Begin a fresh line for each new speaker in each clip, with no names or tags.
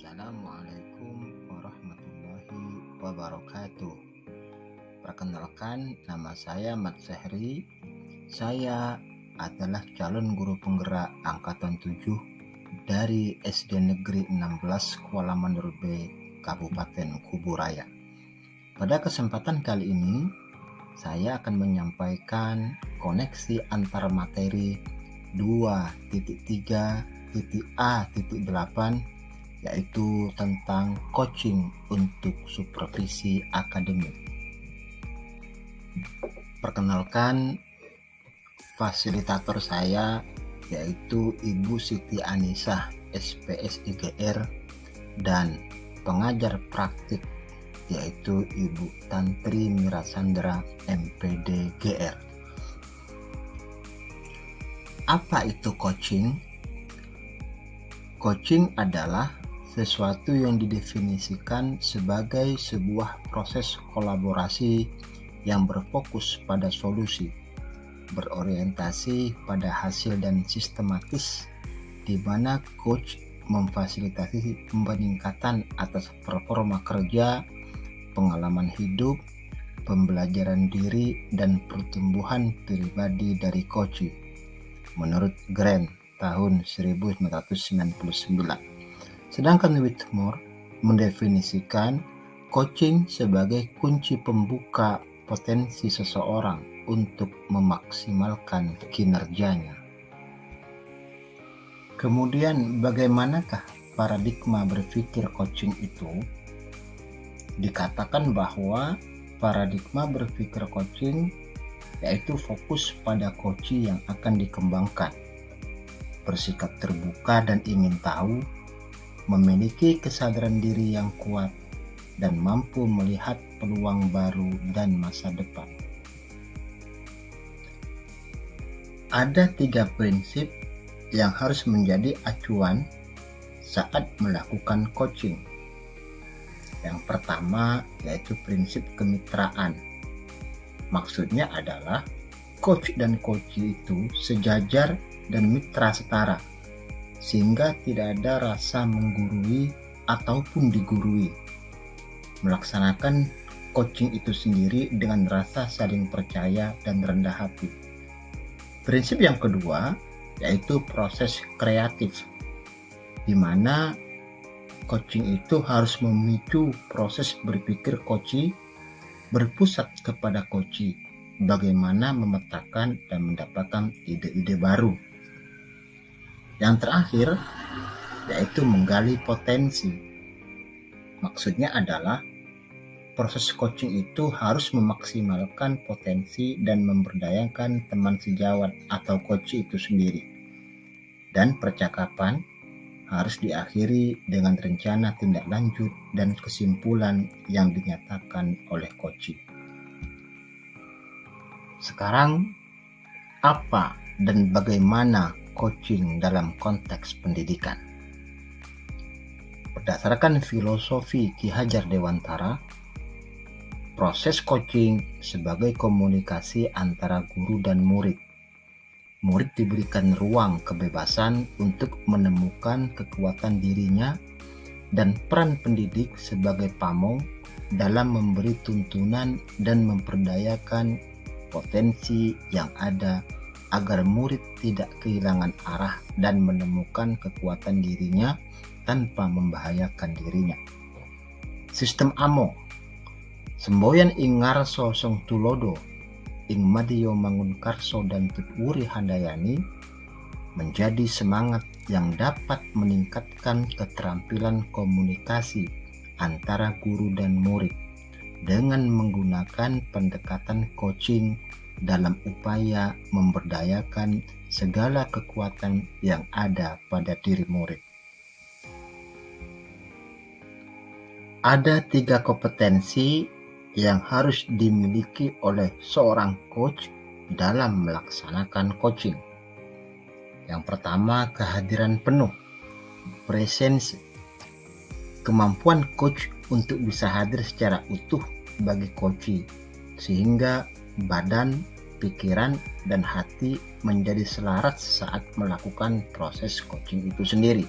Assalamualaikum warahmatullahi wabarakatuh. Perkenalkan, nama saya Mat Sehri. Saya adalah calon guru penggerak angkatan 7 dari SD Negeri 16 Kuala Manur B, Kabupaten Kuburaya. Pada kesempatan kali ini, saya akan menyampaikan koneksi antar materi 2.3.A.8, yaitu tentang coaching untuk supervisi akademik. Perkenalkan, fasilitator saya yaitu Ibu Siti Anisah, SPS IGR, dan pengajar praktik yaitu Ibu Tantri Mirasandra, MPD GR. Apa itu coaching? Coaching adalah sesuatu yang didefinisikan sebagai sebuah proses kolaborasi yang berfokus pada solusi, berorientasi pada hasil dan sistematis, di mana coach memfasilitasi peningkatan atas performa kerja, pengalaman hidup, pembelajaran diri, dan pertumbuhan pribadi dari coach, menurut Grant tahun 1999. Sedangkan Whitmore mendefinisikan coaching sebagai kunci pembuka potensi seseorang untuk memaksimalkan kinerjanya. Kemudian, bagaimanakah paradigma berpikir coaching itu? Dikatakan bahwa paradigma berpikir coaching yaitu fokus pada coach yang akan dikembangkan, bersikap terbuka dan ingin tahu, memiliki kesadaran diri yang kuat, dan mampu melihat peluang baru dan masa depan. Ada 3 prinsip yang harus menjadi acuan saat melakukan coaching. Yang pertama yaitu prinsip kemitraan. Maksudnya adalah coach dan coachee itu sejajar dan mitra setara, sehingga tidak ada rasa menggurui ataupun digurui. Melaksanakan coaching itu sendiri dengan rasa saling percaya dan rendah hati. Prinsip yang kedua yaitu proses kreatif, di mana coaching itu harus memicu proses berpikir coachee, berpusat kepada coachee, bagaimana memetakan dan mendapatkan ide-ide baru. Yang terakhir yaitu menggali potensi. Maksudnya adalah proses coaching itu harus memaksimalkan potensi dan memberdayakan teman sejawat atau coach itu sendiri. Dan percakapan harus diakhiri dengan rencana tindak lanjut dan kesimpulan yang dinyatakan oleh coach. Sekarang, apa dan bagaimana coaching dalam konteks pendidikan? Berdasarkan filosofi Ki Hajar Dewantara, proses coaching sebagai komunikasi antara guru dan murid. Murid diberikan ruang kebebasan untuk menemukan kekuatan dirinya, dan peran pendidik sebagai pamong dalam memberi tuntunan dan memperdayakan potensi yang ada agar murid tidak kehilangan arah dan menemukan kekuatan dirinya tanpa membahayakan dirinya. Sistem AMO, semboyan ing ngarso song tulodo, ing madiyo mangun karso dan tutwuri handayani, menjadi semangat yang dapat meningkatkan keterampilan komunikasi antara guru dan murid dengan menggunakan pendekatan coaching dalam upaya memberdayakan segala kekuatan yang ada pada diri murid. Ada 3 kompetensi yang harus dimiliki oleh seorang coach dalam melaksanakan coaching. Yang pertama, kehadiran penuh, presence. Kemampuan coach untuk bisa hadir secara utuh bagi coachee, sehingga badan, pikiran, dan hati menjadi selaras saat melakukan proses coaching itu sendiri.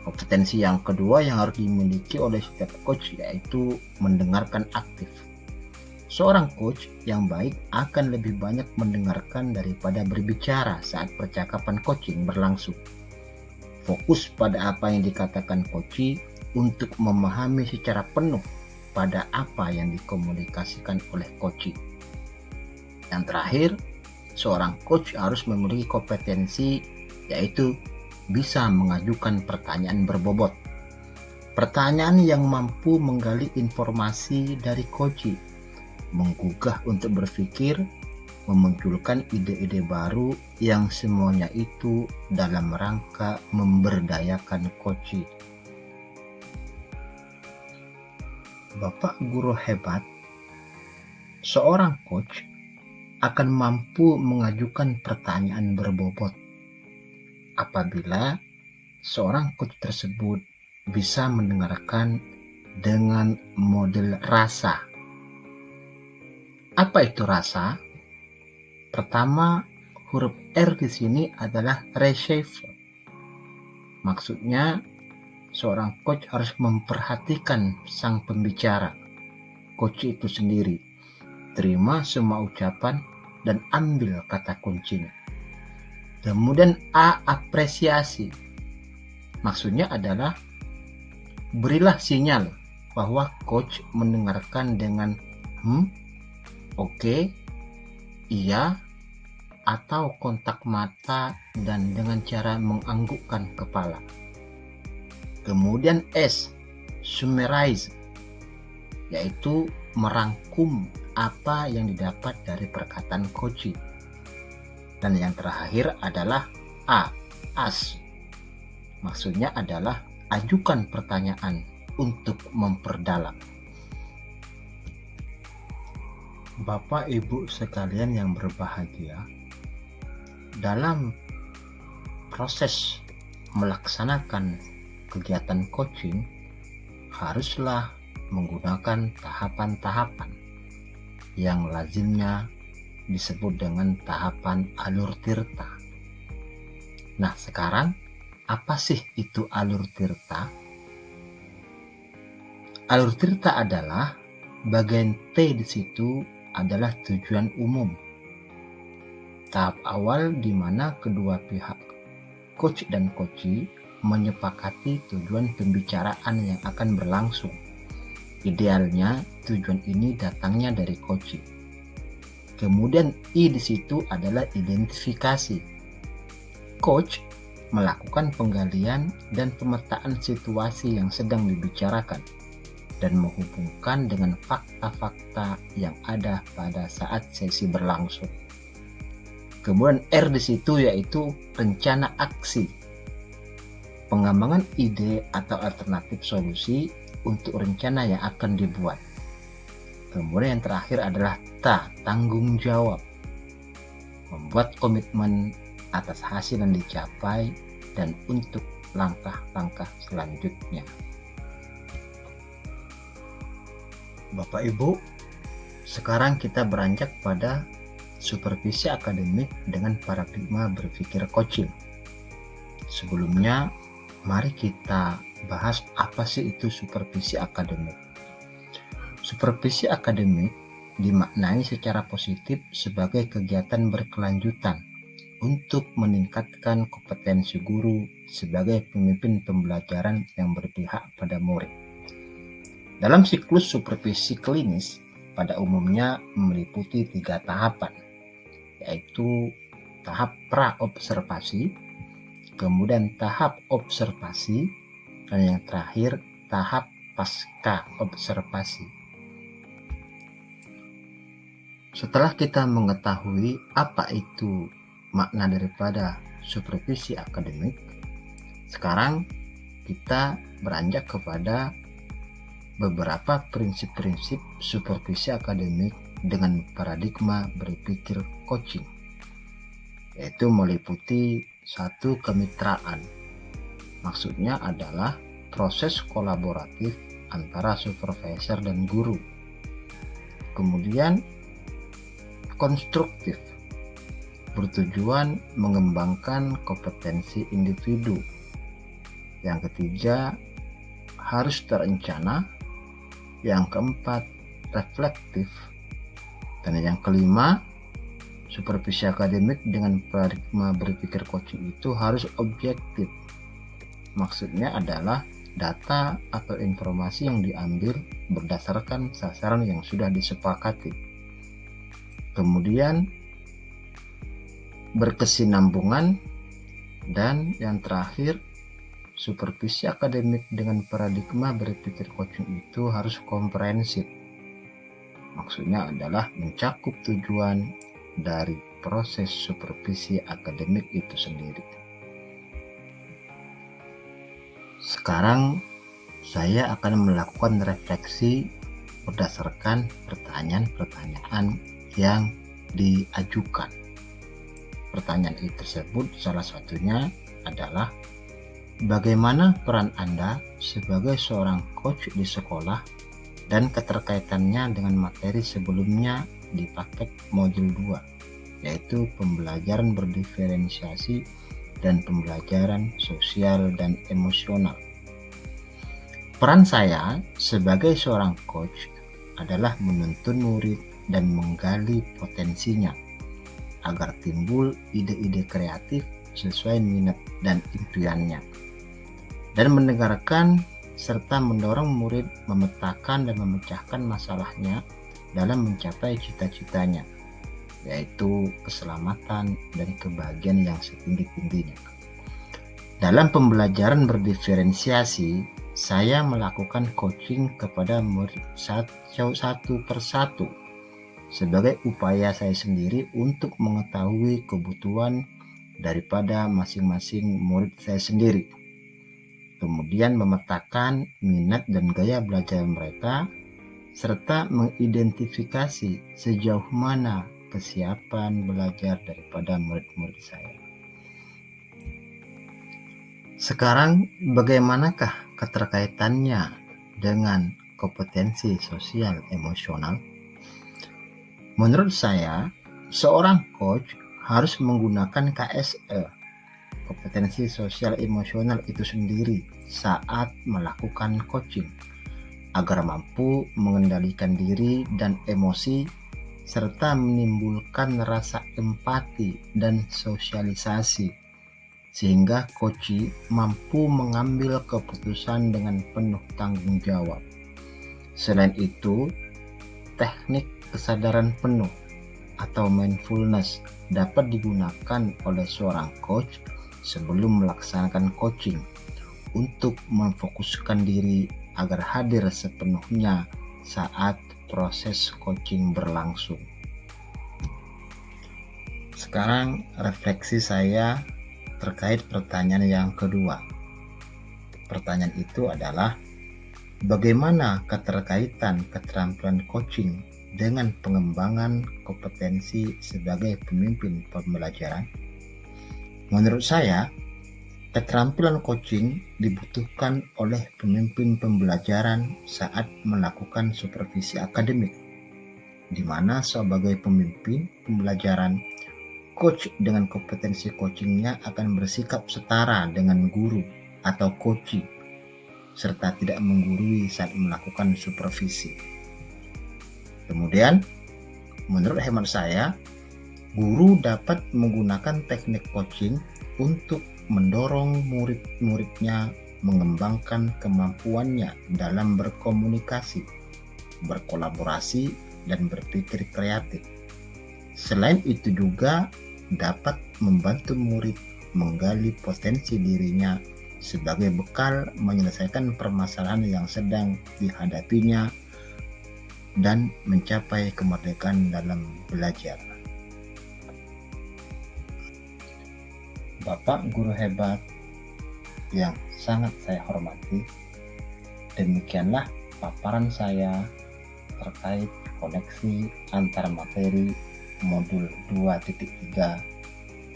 Kompetensi yang kedua yang harus dimiliki oleh setiap coach yaitu mendengarkan aktif. Seorang coach yang baik akan lebih banyak mendengarkan daripada berbicara saat percakapan coaching berlangsung. Fokus pada apa yang dikatakan coach untuk memahami secara penuh pada apa yang dikomunikasikan oleh coach. Yang terakhir, seorang coach harus memiliki kompetensi yaitu bisa mengajukan pertanyaan berbobot. Pertanyaan yang mampu menggali informasi dari coach, menggugah untuk berpikir, memunculkan ide-ide baru yang semuanya itu dalam rangka memberdayakan coach. Bapak guru hebat, seorang coach akan mampu mengajukan pertanyaan berbobot apabila seorang coach tersebut bisa mendengarkan dengan model rasa. Apa itu rasa? Pertama, huruf R di sini adalah receive. Maksudnya, seorang coach harus memperhatikan sang pembicara, coach itu sendiri. Terima semua ucapan dan ambil kata kuncinya. Kemudian A, apresiasi. Maksudnya adalah berilah sinyal bahwa coach mendengarkan dengan oke, iya, atau kontak mata dan dengan cara menganggukkan kepala. Kemudian S, summarize, yaitu merangkum apa yang didapat dari perkataan coach. Dan yang terakhir adalah A, ask. Maksudnya adalah ajukan pertanyaan untuk memperdalam. Bapak Ibu sekalian yang berbahagia, dalam proses melaksanakan kegiatan coaching haruslah menggunakan tahapan-tahapan yang lazimnya disebut dengan tahapan alur tirta. Nah, sekarang apa sih itu alur tirta? Alur tirta adalah bagian T di situ adalah tujuan umum. Tahap awal di mana kedua pihak, coach dan coachee, menyepakati tujuan pembicaraan yang akan berlangsung. Idealnya tujuan ini datangnya dari coachee. Kemudian I di situ adalah identifikasi. Coach melakukan penggalian dan pemetaan situasi yang sedang dibicarakan dan menghubungkan dengan fakta-fakta yang ada pada saat sesi berlangsung. Kemudian R di situ yaitu rencana aksi. Pengembangan ide atau alternatif solusi untuk rencana yang akan dibuat. Kemudian yang terakhir adalah tanggung jawab. Membuat komitmen atas hasil yang dicapai dan untuk langkah-langkah selanjutnya. Bapak Ibu, sekarang kita beranjak pada supervisi akademik dengan paradigma berpikir coaching. Sebelumnya, mari kita bahas apa sih itu supervisi akademik. Supervisi akademik dimaknai secara positif sebagai kegiatan berkelanjutan untuk meningkatkan kompetensi guru sebagai pemimpin pembelajaran yang berpihak pada murid. Dalam siklus supervisi klinis, pada umumnya meliputi 3 tahapan, yaitu tahap pra-observasi, kemudian tahap observasi, dan yang terakhir tahap pasca observasi. Setelah kita mengetahui apa itu makna daripada supervisi akademik, sekarang kita beranjak kepada beberapa prinsip-prinsip supervisi akademik dengan paradigma berpikir coaching, yaitu meliputi 1, kemitraan. Maksudnya adalah proses kolaboratif antara supervisor dan guru. Kemudian konstruktif, bertujuan mengembangkan kompetensi individu. Yang ketiga, harus terencana. Yang keempat, reflektif. Dan yang kelima, supervisi akademik dengan paradigma berpikir coaching itu harus objektif. Maksudnya adalah data atau informasi yang diambil berdasarkan sasaran yang sudah disepakati. Kemudian berkesinambungan, dan yang terakhir, supervisi akademik dengan paradigma berpikir coaching itu harus komprehensif. Maksudnya adalah mencakup tujuan dari proses supervisi akademik itu sendiri. Sekarang saya akan melakukan refleksi berdasarkan pertanyaan-pertanyaan yang diajukan. Pertanyaan tersebut salah satunya adalah, bagaimana peran Anda sebagai seorang coach di sekolah dan keterkaitannya dengan materi sebelumnya di paket modul 2, yaitu pembelajaran berdiferensiasi dan pembelajaran sosial dan emosional. Peran saya sebagai seorang coach adalah menuntun murid dan menggali potensinya agar timbul ide-ide kreatif sesuai minat dan impiannya, dan mendengarkan serta mendorong murid memetakan dan memecahkan masalahnya dalam mencapai cita-citanya, yaitu keselamatan dan kebahagiaan yang setinggi-tingginya. Dalam pembelajaran berdiferensiasi, saya melakukan coaching kepada murid satu persatu sebagai upaya saya sendiri untuk mengetahui kebutuhan daripada masing-masing murid saya sendiri. Kemudian memetakan minat dan gaya belajar mereka, serta mengidentifikasi sejauh mana kesiapan belajar daripada murid-murid saya. Sekarang, bagaimanakah keterkaitannya dengan kompetensi sosial emosional? Menurut saya, seorang coach harus menggunakan KSE, kompetensi sosial emosional itu sendiri, saat melakukan coaching, agar mampu mengendalikan diri dan emosi, serta menimbulkan rasa empati dan sosialisasi, sehingga coach mampu mengambil keputusan dengan penuh tanggung jawab. Selain itu, teknik kesadaran penuh atau mindfulness dapat digunakan oleh seorang coach sebelum melaksanakan coaching untuk memfokuskan diri agar hadir sepenuhnya saat proses coaching berlangsung. Sekarang refleksi saya terkait pertanyaan yang kedua. Pertanyaan itu adalah, bagaimana keterkaitan keterampilan coaching dengan pengembangan kompetensi sebagai pemimpin pembelajaran? Menurut saya, keterampilan coaching dibutuhkan oleh pemimpin pembelajaran saat melakukan supervisi akademik, di mana sebagai pemimpin pembelajaran, coach dengan kompetensi coachingnya akan bersikap setara dengan guru atau coachee, serta tidak menggurui saat melakukan supervisi. Kemudian, menurut hemat saya, guru dapat menggunakan teknik coaching untuk mendorong murid-muridnya mengembangkan kemampuannya dalam berkomunikasi, berkolaborasi, dan berpikir kreatif. Selain itu juga dapat membantu murid menggali potensi dirinya sebagai bekal menyelesaikan permasalahan yang sedang dihadapinya dan mencapai kemerdekaan dalam belajar. Bapak guru hebat yang sangat saya hormati, demikianlah paparan saya terkait koneksi antar materi modul 2.3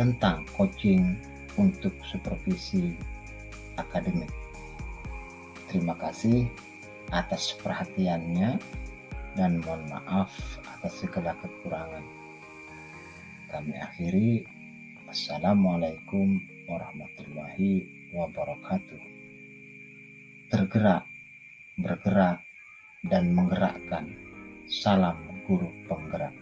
tentang coaching untuk supervisi akademik. Terima kasih atas perhatiannya dan mohon maaf atas segala kekurangan. Kami akhiri. Assalamualaikum warahmatullahi wabarakatuh. bergerak, bergerak, dan menggerakkan. Salam guru penggerak.